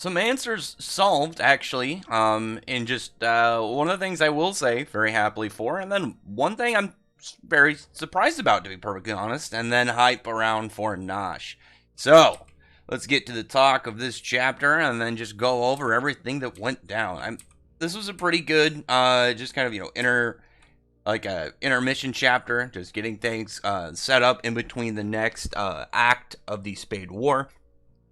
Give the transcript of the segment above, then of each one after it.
some answers solved, actually. And just one of the things I will say very happily for, and then one thing I'm very surprised about, to be perfectly honest, and then hype around for Nosh. So, let's get to the talk of this chapter, and then just go over everything that went down. This was a pretty good, just kind of, intermission chapter, just getting things set up in between the next act of the Spade War.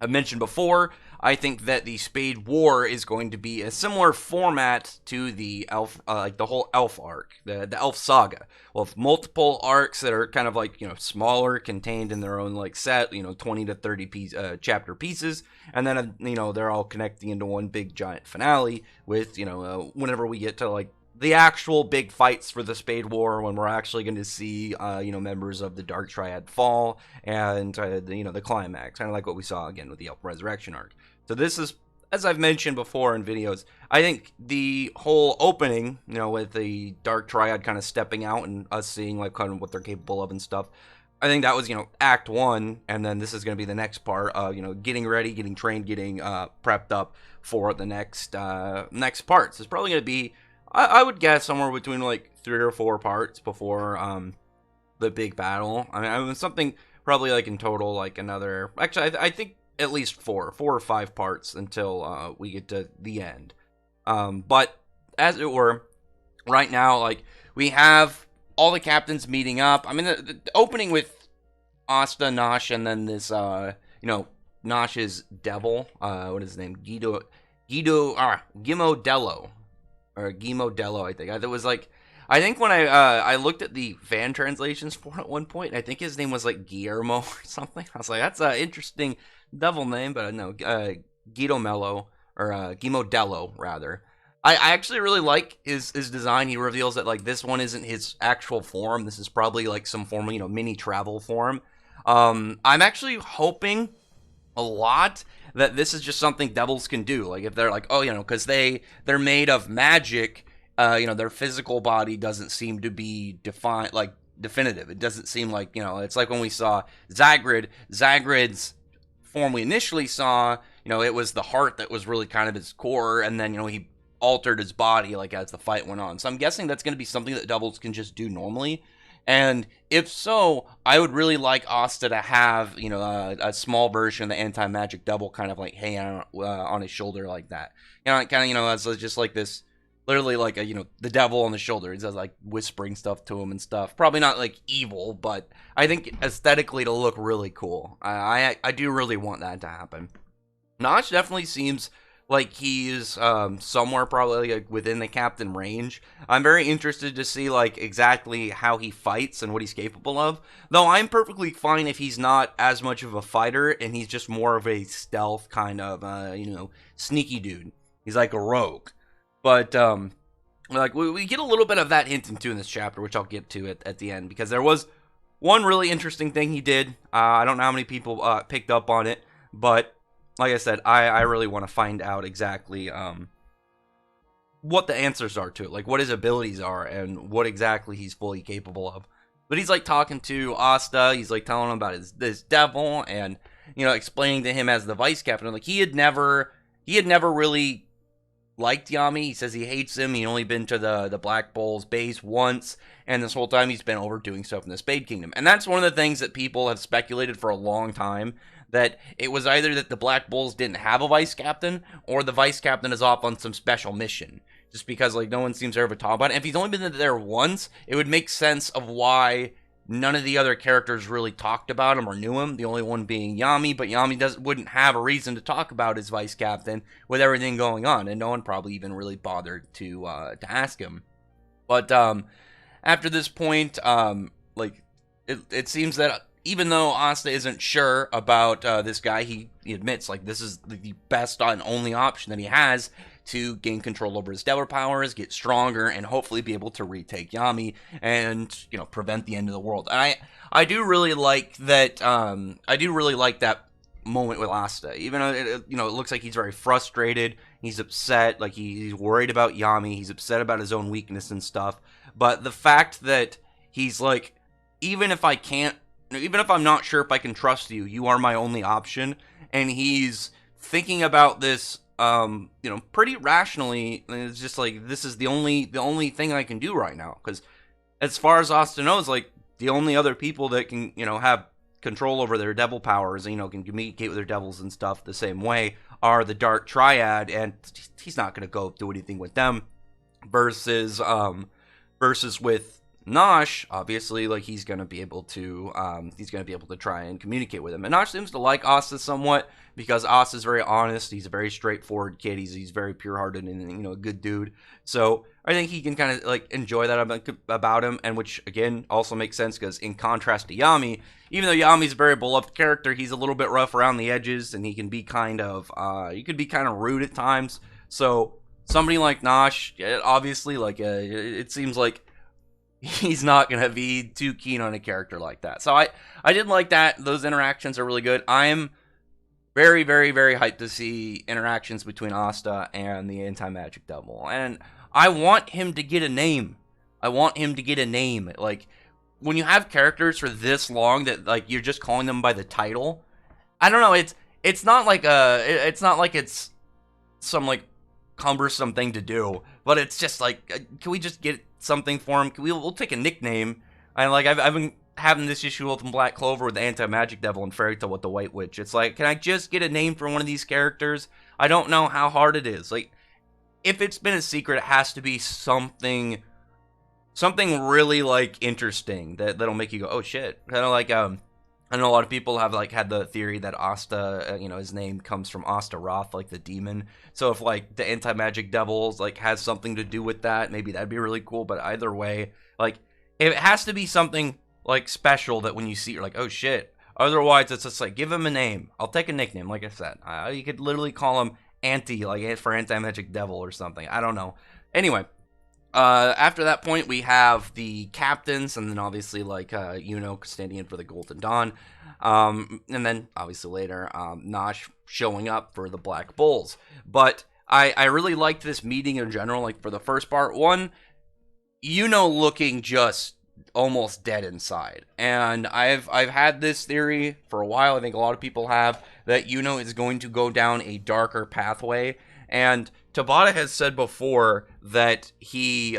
I mentioned before, I think that the Spade War is going to be a similar format to the elf, the whole elf arc, the elf saga. Well, multiple arcs that are kind of smaller, contained in their own set, 20 to 30 chapter pieces, and then they're all connecting into one big giant finale with whenever we get to the actual big fights for the Spade War, when we're actually going to see, members of the Dark Triad fall, and, the climax, kind of like what we saw, again, with the Elf Resurrection arc. So this is, as I've mentioned before in videos, I think the whole opening, with the Dark Triad kind of stepping out and us seeing, kind of what they're capable of and stuff, I think that was, Act 1, and then this is going to be the next part, getting ready, getting trained, getting prepped up for the next parts. It's probably going to be, I would guess, somewhere between 3 or 4 parts before the big battle. I mean something probably in total another. Actually, I think at least 4 or 5 parts until we get to the end. But as it were, right now we have all the captains meeting up. I mean the opening with Asta, Nosh, and then this Nosh's devil. What is his name? Gimodello. Or Gimodello, I think. It was I think when I looked at the fan translations for it at one point, I think his name was Guillermo or something. I was like, that's an interesting devil name, but no, Guido Mello, or Gimodello, rather. I actually really like his design. He reveals that this one isn't his actual form. This is probably some form of, mini travel form. I'm actually hoping a lot that this is just something devils can do. If they're because they're made of magic, their physical body doesn't seem to be definitive. It doesn't seem it's like when we saw Zagrid's form we initially saw, it was the heart that was really kind of his core, and then, he altered his body, as the fight went on. So I'm guessing that's going to be something that devils can just do normally. And if so, I would really like Asta to have, a small version of the anti-magic devil kind of hanging out on his shoulder like that. As just this, literally the devil on the shoulder. He does whispering stuff to him and stuff. Probably not evil, but I think aesthetically it'll look really cool. I do really want that to happen. Notch definitely seems like he's somewhere probably within the captain range. I'm very interested to see exactly how he fights and what he's capable of. Though I'm perfectly fine if he's not as much of a fighter and he's just more of a stealth kind of sneaky dude. He's like a rogue. But we get a little bit of that hint into in this chapter, which I'll get to at the end, because there was one really interesting thing he did. I don't know how many people picked up on it, but like I said, I really want to find out exactly what the answers are to it, what his abilities are, and what exactly he's fully capable of. But he's talking to Asta, he's telling him about this devil, and explaining to him as the vice captain, he had never really liked Yami. He says he hates him. He'd only been to the Black Bull's base once, and this whole time he's been over doing stuff in the Spade Kingdom. And that's one of the things that people have speculated for a long time, that it was either that the Black Bulls didn't have a vice captain, or the vice captain is off on some special mission. Just because no one seems to ever talk about it. And if he's only been there once, it would make sense of why none of the other characters really talked about him or knew him. The only one being Yami, but Yami wouldn't have a reason to talk about his vice captain with everything going on, and no one probably even really bothered to ask him. But after this point, it seems that even though Asta isn't sure about this guy, he admits this is the best and only option that he has to gain control over his devil powers, get stronger, and hopefully be able to retake Yami and prevent the end of the world. And I do really like that. I do really like that moment with Asta. Even though it looks like he's very frustrated, he's upset, he's worried about Yami, he's upset about his own weakness and stuff. But the fact that he's even if I'm not sure if I can trust you, you are my only option, and he's thinking about this, pretty rationally. And it's just like, this is the only thing I can do right now, because as far as Asta knows, like, the only other people that can, have control over their devil powers, can communicate with their devils and stuff the same way, are the Dark Triad, and he's not going to go do anything with them. Versus with Nacht, obviously, like, he's gonna be able to try and communicate with him. And Nacht seems to like Asta somewhat, because Asta's very honest. He's a very straightforward kid. He's very pure-hearted and a good dude. So I think he can kind of like enjoy that about him, and which again also makes sense, because in contrast to Yami, even though Yami's a very beloved character, he's a little bit rough around the edges, and he can be kind of rude at times. So somebody like Nacht, obviously, like, it seems like he's not going to be too keen on a character like that. So I did like that. Those interactions are really good. I'm very, very, very hyped to see interactions between Asta and the Anti-Magic Devil. And I want him to get a name. Like, when you have characters for this long that, like, you're just calling them by the title, I don't know, it's not like it's some, like, cumbersome thing to do, but it's just like, can we just get something for him? We'll take a nickname. And like, I've been having this issue with Black Clover with the Anti-Magic Devil and Fairy Tail with the White Witch. It's like, can I just get a name for one of these characters? I don't know how hard it is. Like, if it's been a secret, it has to be something really, like, interesting that'll make you go, oh shit. Kind of like, I know a lot of people have, like, had the theory that Asta, his name comes from Astaroth, like the demon. So if, like, the Anti-Magic Devils, like, has something to do with that, maybe that'd be really cool. But either way, like, it has to be something, like, special that when you see, you're like, oh shit. Otherwise, it's just like, give him a name. I'll take a nickname, like I said. You could literally call him Anti, like, for Anti-Magic Devil or something. I don't know. Anyway. After that point, we have the captains, and then obviously, like, Yuno standing in for the Golden Dawn, and then obviously later, Nacht showing up for the Black Bulls. But I really liked this meeting in general. Like, for the first part, Yuno looking just almost dead inside, and I've had this theory for a while. I think a lot of people have, that Yuno is going to go down a darker pathway. And Tabata has said before that he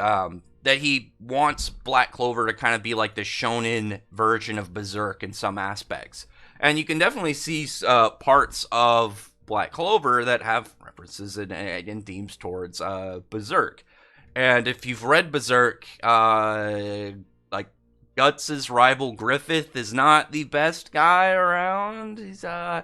wants Black Clover to kind of be like the shonen version of Berserk in some aspects. And you can definitely see parts of Black Clover that have references and themes towards Berserk. And if you've read Berserk, like, Guts' rival Griffith is not the best guy around. He's kind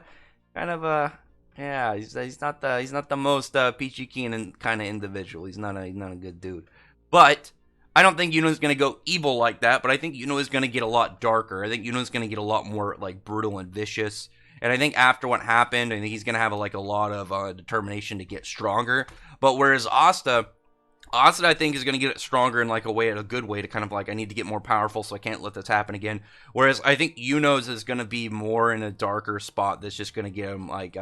of a... Yeah, he's not the most peachy keen and kind of individual. He's not a good dude. But I don't think Yuno's gonna go evil like that. But I think Yuno is gonna get a lot darker. I think Yuno's gonna get a lot more, like, brutal and vicious. And I think after what happened, I think he's gonna have a lot of determination to get stronger. But whereas Asta, I think, is gonna get stronger in, like, a good way to kind of, like, I need to get more powerful, so I can't let this happen again. Whereas I think Yuno's is gonna be more in a darker spot. That's just gonna get him, like,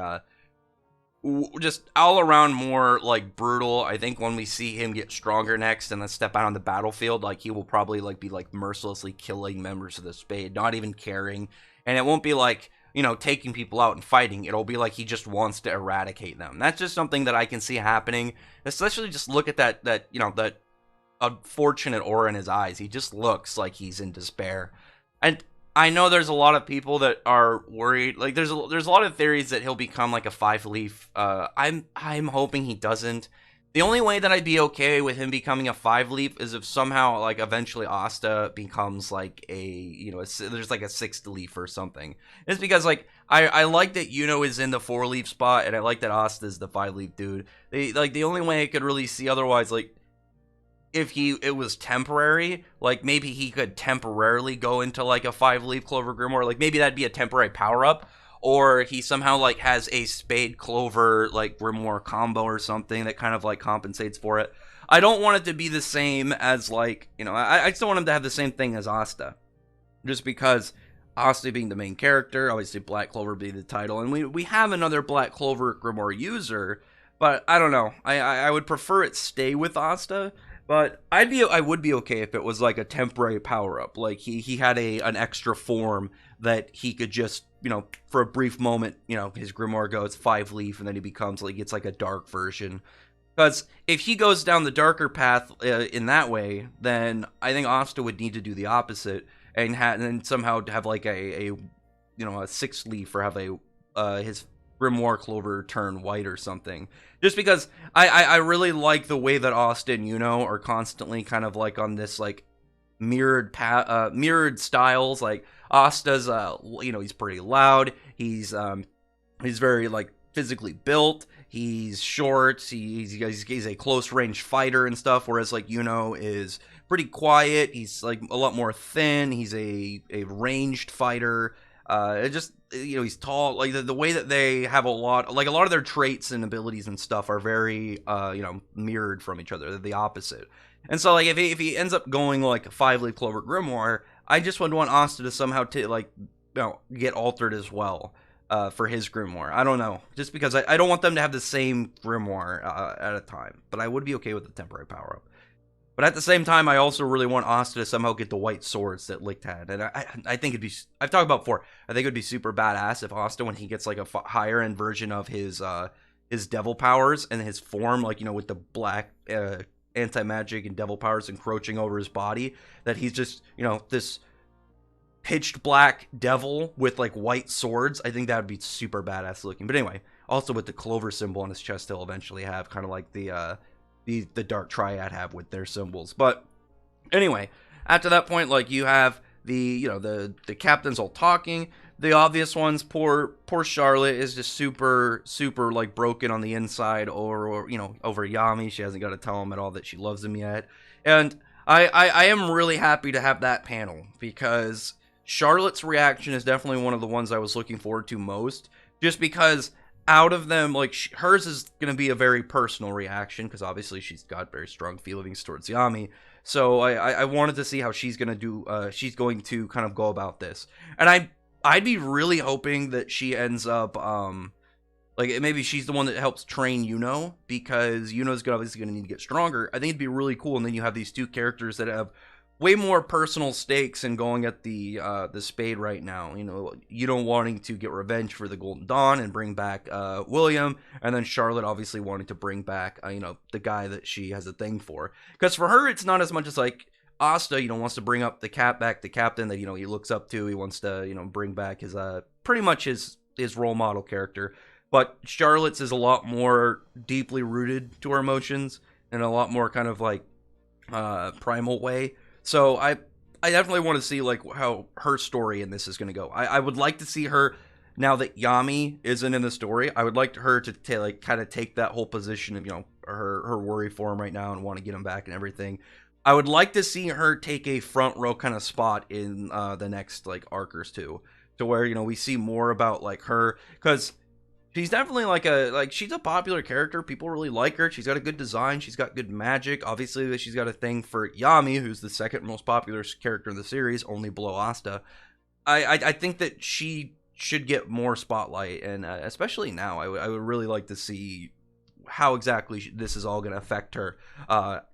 just all around more, like, brutal. I think when we see him get stronger next and then step out on the battlefield, like, he will probably, like, be, like, mercilessly killing members of the Spade, not even caring. And it won't be like, taking people out and fighting. It'll be like he just wants to eradicate them. That's just something that I can see happening. Especially just look at that unfortunate aura in his eyes. He just looks like he's in despair. And I know there's a lot of people that are worried. Like, there's a lot of theories that he'll become like a 5-leaf. I'm hoping he doesn't. The only way that I'd be okay with him becoming a 5-leaf is if somehow, like, eventually Asta becomes like there's like a 6th leaf or something. It's because, like, I like that Yuno is in the 4-leaf spot, and I like that Asta is the 5-leaf dude. The only way I could really see otherwise, like, if it was temporary, like, maybe he could temporarily go into, like, a 5-leaf Clover Grimoire, like, maybe that'd be a temporary power-up, or he somehow, like, has a Spade Clover, like, Grimoire combo or something that kind of, like, compensates for it. I don't want it to be the same as, like, I just don't want him to have the same thing as Asta, just because Asta being the main character, obviously Black Clover being the title, and we have another Black Clover Grimoire user, but I don't know, I would prefer it stay with Asta. But I would be okay if it was like a temporary power up, like he had an extra form that he could just, for a brief moment, his grimoire goes 5 leaf and then he becomes like, it's like a dark version. Because if he goes down the darker path in that way, then I think Asta would need to do the opposite and then somehow have like a 6 leaf, or have his grimoire Clover turn white or something. Just because I really like the way that Asta and Yuno are constantly kind of like on this like mirrored styles. Like Asta's he's pretty loud. He's very like physically built. He's short. He's a close range fighter and stuff. Whereas like Yuno is pretty quiet. He's like a lot more thin. He's a ranged fighter. It just, he's tall. Like the way that they have a lot of their traits and abilities and stuff are very mirrored from each other. They're the opposite. And so like if he ends up going like a 5-leaf Clover grimoire, I just would want Asta to somehow get altered as well. For his grimoire. I don't know. Just because I don't want them to have the same grimoire at a time. But I would be okay with the temporary power-up. But at the same time, I also really want Asta to somehow get the white swords that Licht had. And I think it'd be... I've talked about before. I think it'd be super badass if Asta, when he gets like a higher-end version of his devil powers and his form, like, with the black anti-magic and devil powers encroaching over his body, that he's just, this pitched black devil with like white swords. I think that would be super badass looking. But anyway, also with the Clover symbol on his chest, he'll eventually have kind of like the Dark Triad have with their symbols. But anyway, after that point, like you have the captains all talking. The obvious ones, poor Charlotte is just super like broken on the inside over Yami. She hasn't got to tell him at all that she loves him yet. And I am really happy to have that panel, because Charlotte's reaction is definitely one of the ones I was looking forward to most, just because out of them, like, hers is going to be a very personal reaction, because obviously she's got very strong feelings towards Yami. So I wanted to see how she's going to do, she's going to kind of go about this. And I'd be really hoping that she ends up, like, maybe she's the one that helps train Yuno, because Yuno's obviously going to need to get stronger. I think it'd be really cool, and then you have these two characters that have way more personal stakes in going at the Spade right now. Yuno wanting to get revenge for the Golden Dawn and bring back William, and then Charlotte obviously wanting to bring back the guy that she has a thing for. Because for her, it's not as much as like Asta, wants to bring up the captain that he looks up to. He wants to bring back his pretty much his role model character. But Charlotte's is a lot more deeply rooted to her emotions, and a lot more kind of like primal way. So I definitely want to see like how her story in this is going to go. I would like to see her, now that Yami isn't in the story, I would like her to like kind of take that whole position of her worry for him right now and want to get him back and everything. I would like to see her take a front row kind of spot in the next like arc too, to where we see more about like her, because she's definitely she's a popular character. People really like her. She's got a good design. She's got good magic. Obviously, she's got a thing for Yami, who's the second most popular character in the series, only below Asta. I think that she should get more spotlight, and especially now, I would really like to see how exactly this is all going to affect her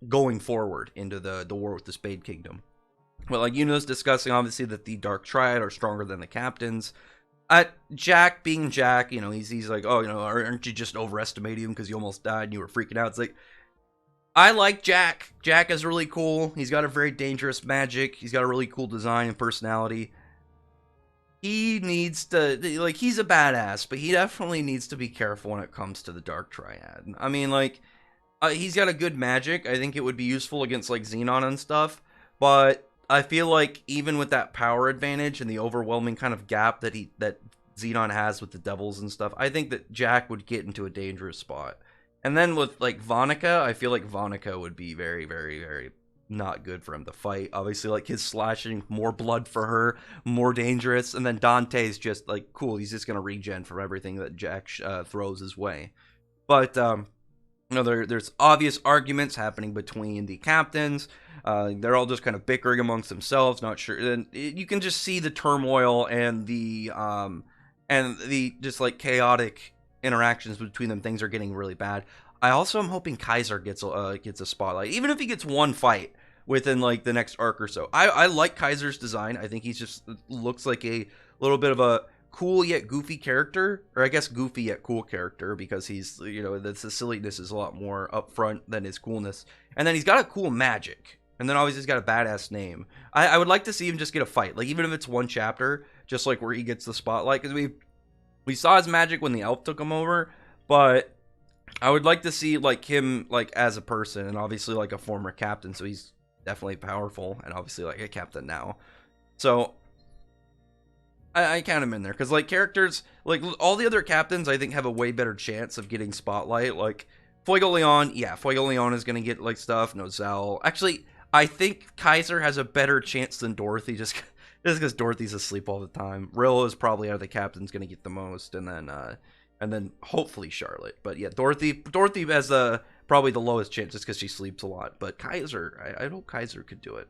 going forward into the war with the Spade Kingdom. But like Yuno's discussing, obviously, that the Dark Triad are stronger than the captains. Jack being Jack, he's like, oh, aren't you just overestimating him because you almost died and you were freaking out? It's like, I like Jack. Jack is really cool. He's got a very dangerous magic. He's got a really cool design and personality. He needs to, like, he's a badass, but he definitely needs to be careful when it comes to the Dark Triad. I mean, like, he's got a good magic. I think it would be useful against, like, Xenon and stuff, but I feel like even with that power advantage and the overwhelming kind of gap that Xenon has with the devils and stuff, I think that Jack would get into a dangerous spot. And then with like Vonica, I feel like Vonica would be very, very, very not good for him to fight. Obviously, like his slashing, more blood for her, more dangerous. And then Dante's just like cool. He's just gonna regen from everything that Jack throws his way. But there's obvious arguments happening between the captains. They're all just kind of bickering amongst themselves, not sure. And you can just see the turmoil and the just like chaotic interactions between them. Things are getting really bad. I also am hoping Kaiser gets a spotlight, even if he gets one fight within like the next arc or so. I like Kaiser's design. I think he's just looks like a little bit of a cool yet goofy character, or I guess goofy yet cool character, because he's, the silliness is a lot more upfront than his coolness. And then he's got a cool magic, and then obviously he's got a badass name. I would like to see him just get a fight, like even if it's one chapter, just like where he gets the spotlight, because we saw his magic when the elf took him over, but I would like to see like him like as a person, and obviously like a former captain, so he's definitely powerful, and obviously like a captain now. So I count him in there because like characters like all the other captains I think have a way better chance of getting spotlight. Like Fuego Leon, yeah, Fuego Leon is gonna get like stuff. Nozel, actually, I think Kaiser has a better chance than Dorothy, just because Dorothy's asleep all the time. Rill is probably out of the captains gonna get the most, and then hopefully Charlotte. But yeah, Dorothy has probably the lowest chance just because she sleeps a lot. But Kaiser, I hope Kaiser could do it.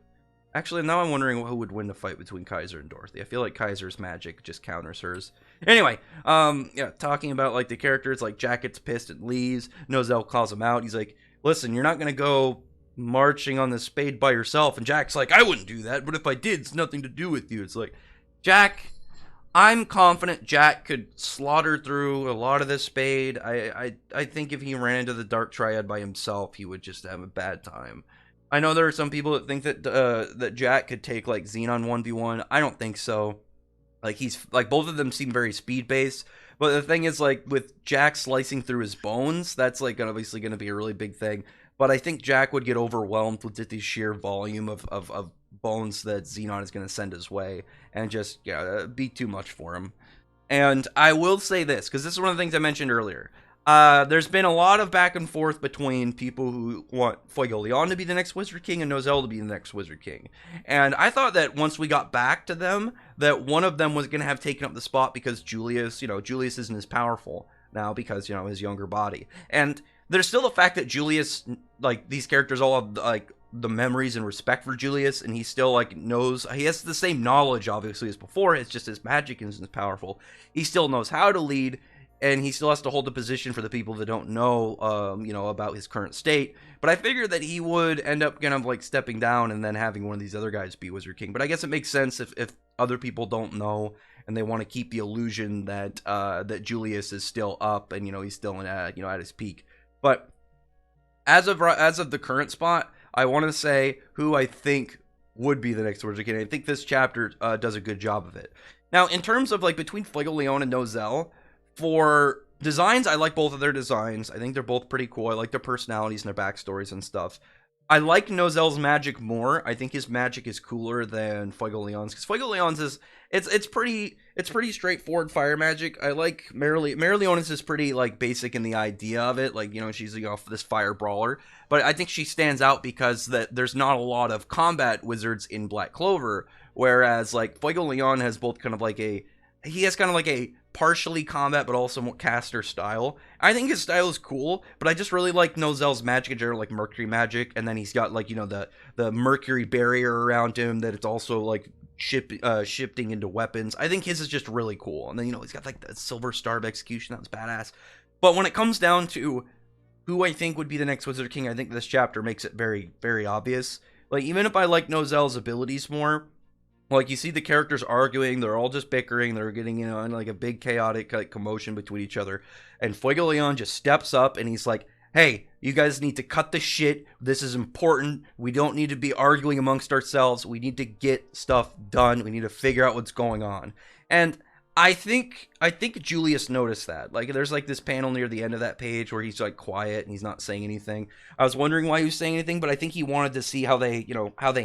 Actually, now I'm wondering who would win the fight between Kaiser and Dorothy. I feel like Kaiser's magic just counters hers. Anyway, yeah, talking about like the characters, like Jack gets pissed and leaves. Nozel calls him out. He's like, listen, you're not going to go marching on the Spade by yourself. And Jack's like, I wouldn't do that, but if I did, it's nothing to do with you. It's like, Jack, I'm confident Jack could slaughter through a lot of this Spade. I think if he ran into the Dark Triad by himself, he would just have a bad time. I know there are some people that think that that Jack could take like Xenon 1v1. I don't think so. Like he's like both of them seem very speed based, but the thing is like with Jack slicing through his bones, that's like obviously going to be a really big thing. But I think Jack would get overwhelmed with the sheer volume of bones that Xenon is going to send his way, and just be too much for him. And I will say this, because this is one of the things I mentioned earlier. There's been a lot of back and forth between people who want Fuego Leon to be the next Wizard King and Nozel to be the next Wizard King. And I thought that once we got back to them, that one of them was going to have taken up the spot because Julius isn't as powerful now because, his younger body. And there's still the fact that Julius, like, these characters all have, like, the memories and respect for Julius, and he still, like, knows, he has the same knowledge, obviously, as before. It's just his magic isn't as powerful. He still knows how to lead, and he still has to hold the position for the people that don't know, about his current state. But I figured that he would end up kind of like stepping down and then having one of these other guys be Wizard King. But I guess it makes sense if other people don't know and they want to keep the illusion that that Julius is still up and he's still at his peak. But as of the current spot, I want to say who I think would be the next Wizard King. I think this chapter does a good job of it. Now, in terms of like between Fuego Leon and Nozel, for designs, I like both of their designs. I think they're both pretty cool. I like their personalities and their backstories and stuff. I like Nozel's magic more. I think his magic is cooler than Fuego Leon's, because Fuego Leon's is it's pretty straightforward fire magic. I like Mary Leonis is pretty like basic in the idea of it. Like she's this fire brawler, but I think she stands out because that there's not a lot of combat wizards in Black Clover, whereas like Fuego Leon has both kind of like a partially combat, but also more caster style. I think his style is cool, but I just really like Nozel's magic in general, like Mercury magic, and then he's got like the Mercury barrier around him that it's also like shifting into weapons. I think his is just really cool, and then he's got like the Silver Star of Execution. That was badass. But when it comes down to who I think would be the next Wizard King, I think this chapter makes it very, very obvious. Like even if I like Nozel's abilities more, like, you see the characters arguing, they're all just bickering, they're getting, in like a big chaotic like commotion between each other, and Fuego Leon just steps up and he's like, hey, you guys need to cut the shit, this is important, we don't need to be arguing amongst ourselves, we need to get stuff done, we need to figure out what's going on. And I think Julius noticed that. Like, there's like this panel near the end of that page where he's like quiet and he's not saying anything. I was wondering why he was saying anything, but I think he wanted to see how they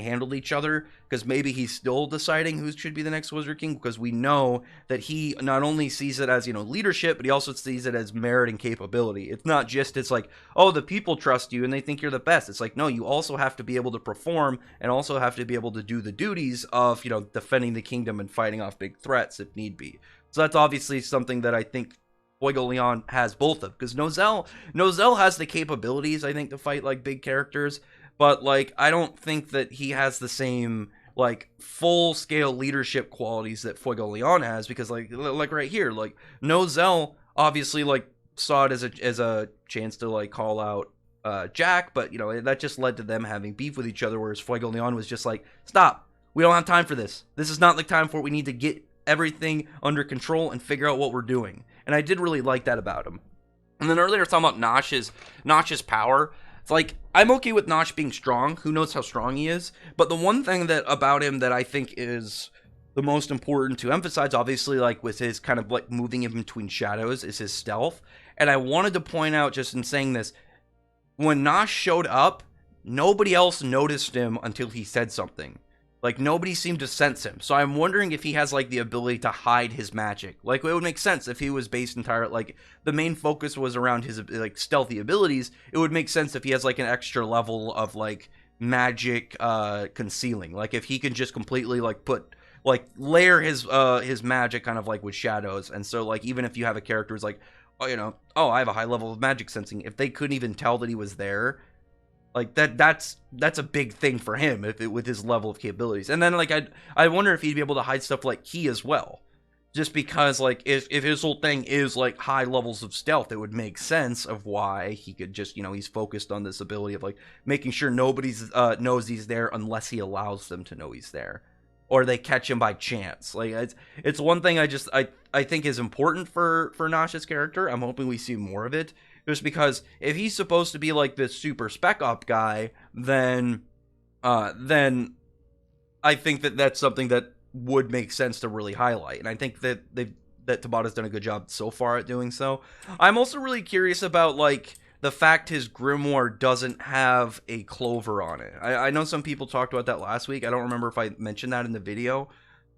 handled each other, because maybe he's still deciding who should be the next Wizard King, because we know that he not only sees it as, leadership, but he also sees it as merit and capability. It's not just, it's like, oh, the people trust you and they think you're the best. It's like, no, you also have to be able to perform and also have to be able to do the duties of, defending the kingdom and fighting off big threats if need be. So that's obviously something that I think Fuego Leon has both of, because Nozel has the capabilities, I think, to fight like big characters, but like I don't think that he has the same like full scale leadership qualities that Fuego Leon has, because like right here, like Nozel obviously like saw it as a chance to like call out Jack, but that just led to them having beef with each other, whereas Fuego Leon was just like, stop, we don't have time for this. This is not the time for it. We need to get everything under control and figure out what we're doing. And I did really like that about him. And then earlier talking about Notch's power. It's like, I'm okay with Notch being strong. Who knows how strong he is? But the one thing that about him that I think is the most important to emphasize, obviously, like with his kind of like moving in between shadows, is his stealth. And I wanted to point out, just in saying this, when Notch showed up, nobody else noticed him until he said something. Like, nobody seemed to sense him. So I'm wondering if he has, like, the ability to hide his magic. Like, it would make sense if he was based entirely, like, the main focus was around his, like, stealthy abilities. It would make sense if he has, like, an extra level of, like, magic concealing. Like, if he can just completely, like, layer his magic kind of, like, with shadows. And so, like, even if you have a character who's like, oh, I have a high level of magic sensing. If they couldn't even tell that he was there, like that's a big thing for him with his level of capabilities. And then like I wonder if he'd be able to hide stuff like Ki as well, just because like if his whole thing is like high levels of stealth, it would make sense of why he could just he's focused on this ability of like making sure nobody's knows he's there unless he allows them to know he's there, or they catch him by chance. Like it's one thing I think is important for Notch's character. I'm hoping we see more of it. Just because if he's supposed to be like this super spec op guy, then I think that's something that would make sense to really highlight. And I think that Tabata's done a good job so far at doing so. I'm also really curious about like the fact his grimoire doesn't have a Clover on it. I know some people talked about that last week. I don't remember if I mentioned that in the video.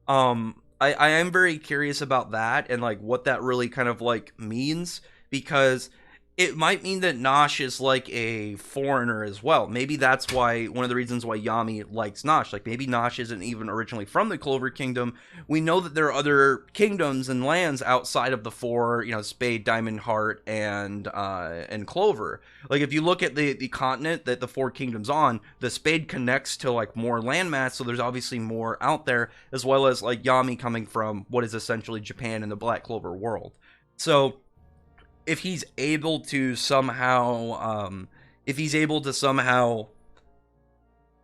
I am very curious about that and like what that really kind of like means, because it might mean that Notch is like a foreigner as well. Maybe that's why one of the reasons why Yami likes Notch. Like maybe Notch isn't even originally from the Clover Kingdom. We know that there are other kingdoms and lands outside of the four, Spade, Diamond, Heart, and Clover. Like if you look at the continent that the four kingdoms on, the Spade connects to like more landmass, so there's obviously more out there, as well as like Yami coming from what is essentially Japan and the Black Clover world. So if he's able to somehow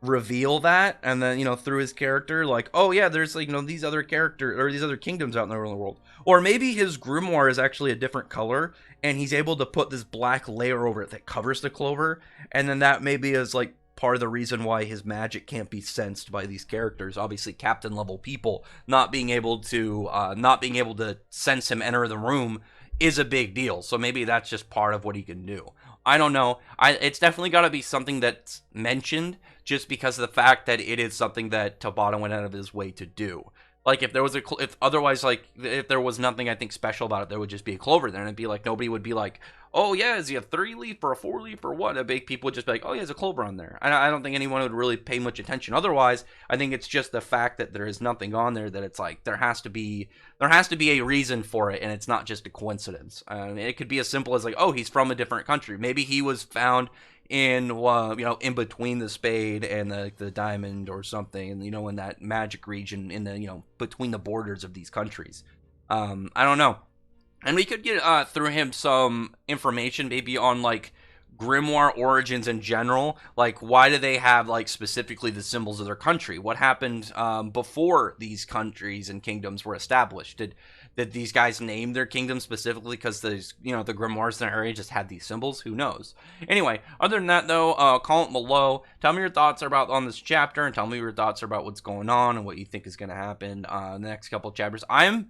reveal that, and then through his character, like, oh yeah, there's like these other characters or these other kingdoms out in the world, or maybe his grimoire is actually a different color and he's able to put this black layer over it that covers the Clover, and then that maybe is like part of the reason why his magic can't be sensed by these characters. Obviously captain level people not being able to sense him enter the room is a big deal. So maybe that's just part of what he can do. I don't know. It's definitely got to be something that's mentioned, just because of the fact that it is something that Tabata went out of his way to do. Like if there was if there was nothing I think special about it, there would just be a Clover there, and it'd be like nobody would be like, oh yeah, is he a 3-leaf or a 4-leaf or what? People would just be like, oh yeah, there's a Clover on there. I don't think anyone would really pay much attention. Otherwise, I think it's just the fact that there is nothing on there that it's like there has to be a reason for it, and it's not just a coincidence. It could be as simple as like, oh, he's from a different country. Maybe he was found in in between the Spade and the Diamond or something, and in that magic region in the between the borders of these countries. I don't know. And we could get through him some information maybe on like grimoire origins in general. Like why do they have like specifically the symbols of their country? What happened before these countries and kingdoms were established? Did these guys name their kingdom specifically because the grimoires in their area just had these symbols? Who knows? Anyway, other than that though, comment below. Tell me your thoughts on this chapter, and tell me your thoughts about what's going on and what you think is going to happen in the next couple of chapters. I'm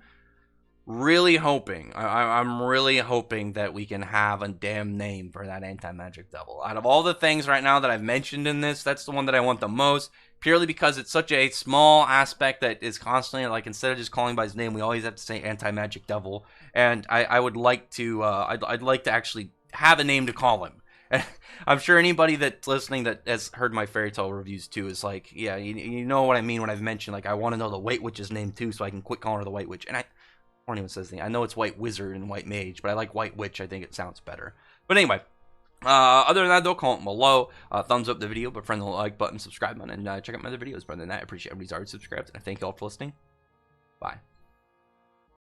really hoping, I'm really hoping that we can have a damn name for that anti-magic devil. Out of all the things right now that I've mentioned in this, that's the one that I want the most, purely because it's such a small aspect that is constantly, like, instead of just calling by his name, we always have to say anti-magic devil, and I would like to, I'd like to actually have a name to call him. And I'm sure anybody that's listening that has heard my fairy tale reviews too is like, yeah, you know what I mean when I've mentioned, like, I want to know the White Witch's name too, so I can quit calling her the White Witch. And I don't even says the I know it's White Wizard and White Mage, but I like White Witch. I think it sounds better. But anyway, other than that though, comment below, thumbs up the video, but friend the like button, subscribe button, and check out my other videos. But other than that, I appreciate everybody's already subscribed, and I thank you all for listening. Bye.